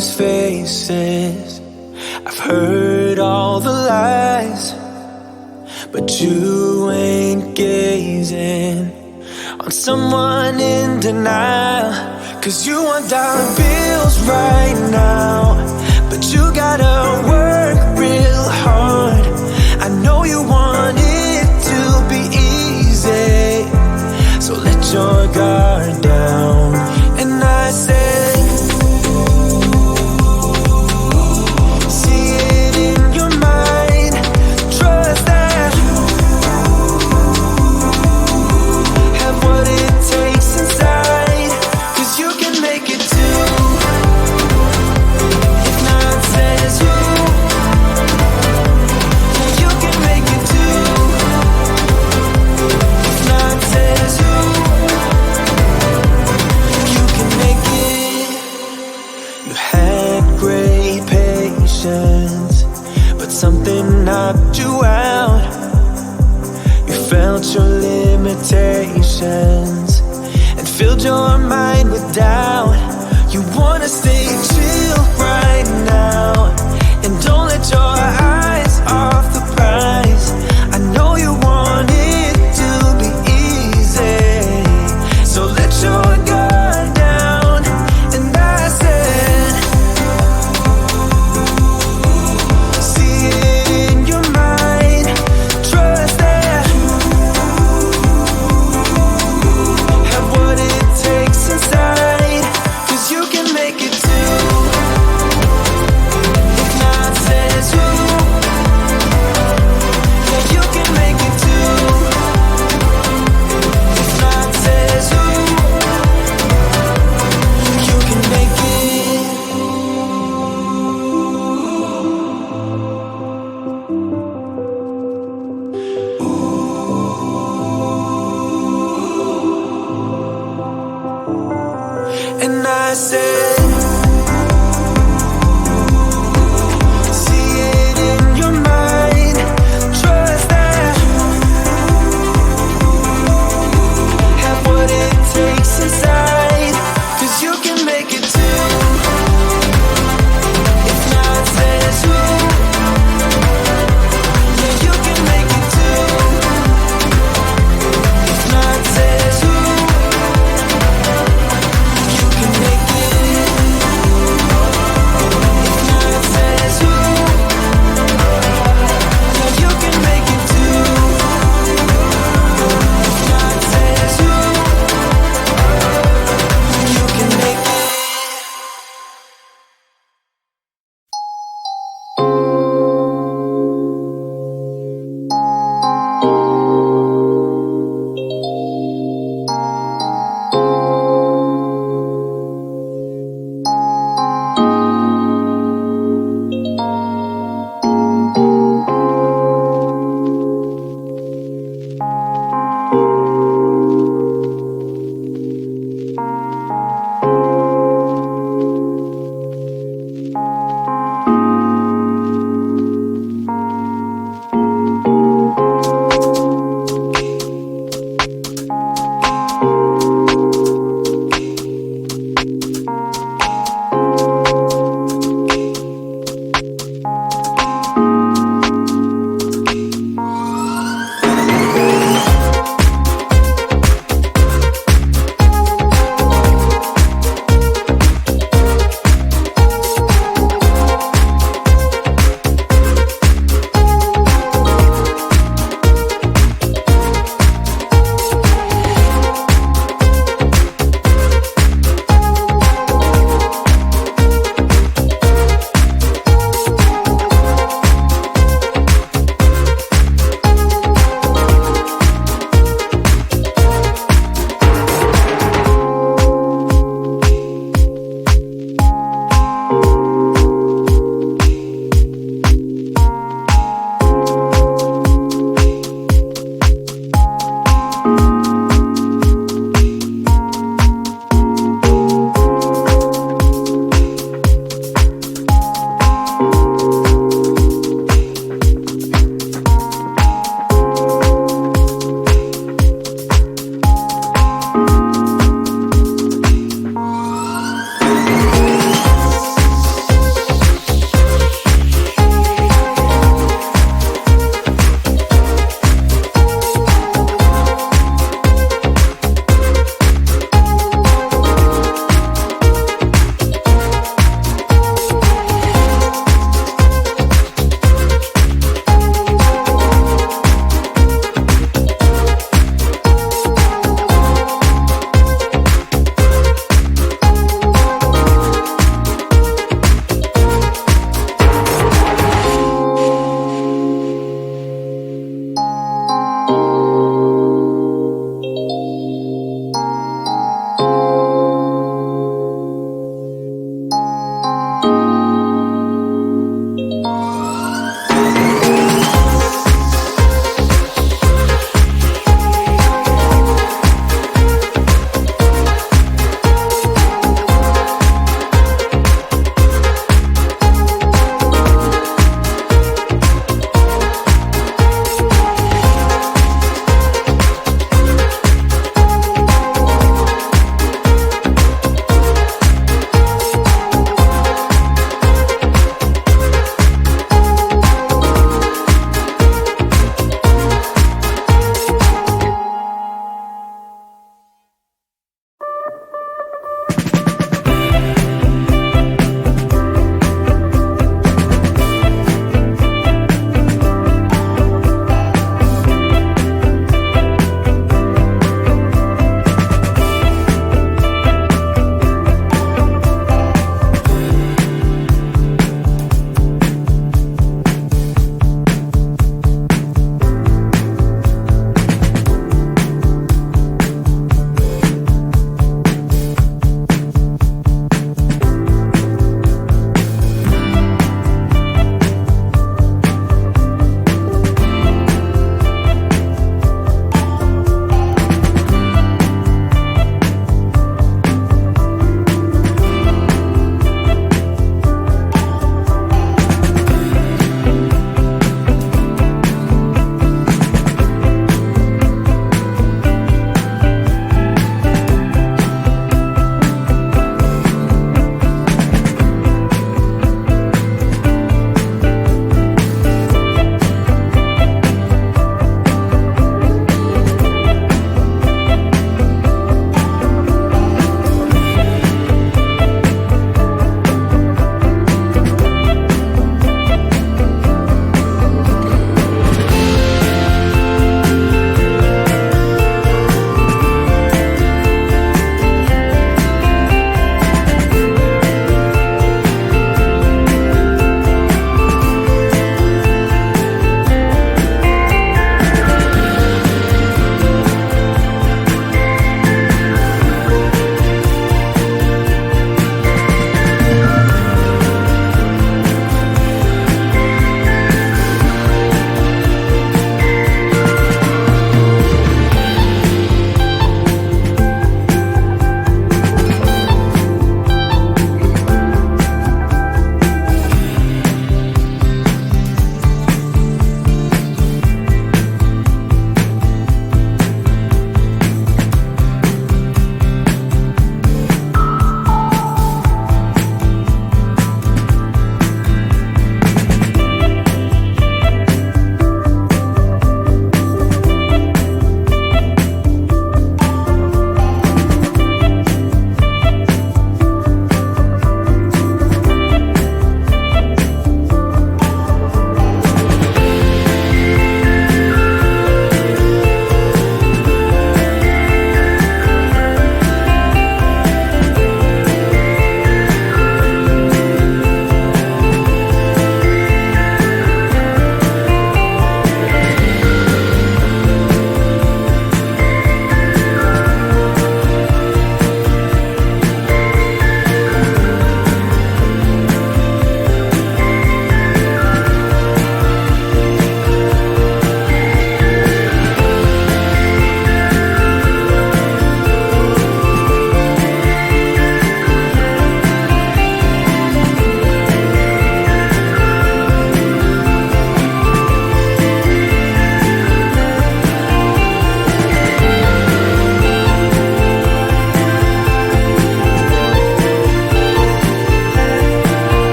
those faces. I've heard all the lies, but you ain't gazing on someone in denial. 'Cause you want dollar bills right now, but you gotta work real hard. I know you want it to be easy, so let your guard down. And I said, see it in your mind, trust that you have what it takes inside, 'cause you can make it too. If not says who, yeah, you can make it too. If not says who, you can make it. You had great patience, but something knocked you out. You felt your limitations and filled your mind with doubt. You wanna stay chill right now, and don't let your eyes off the prize. I know you want it to be easy, so let your guard down. And I said, see it in your mind, trust that you have what it takes inside, 'cause you can make it too. If not says who, yeah, you can make it too. If not says who, you can make it. And I said,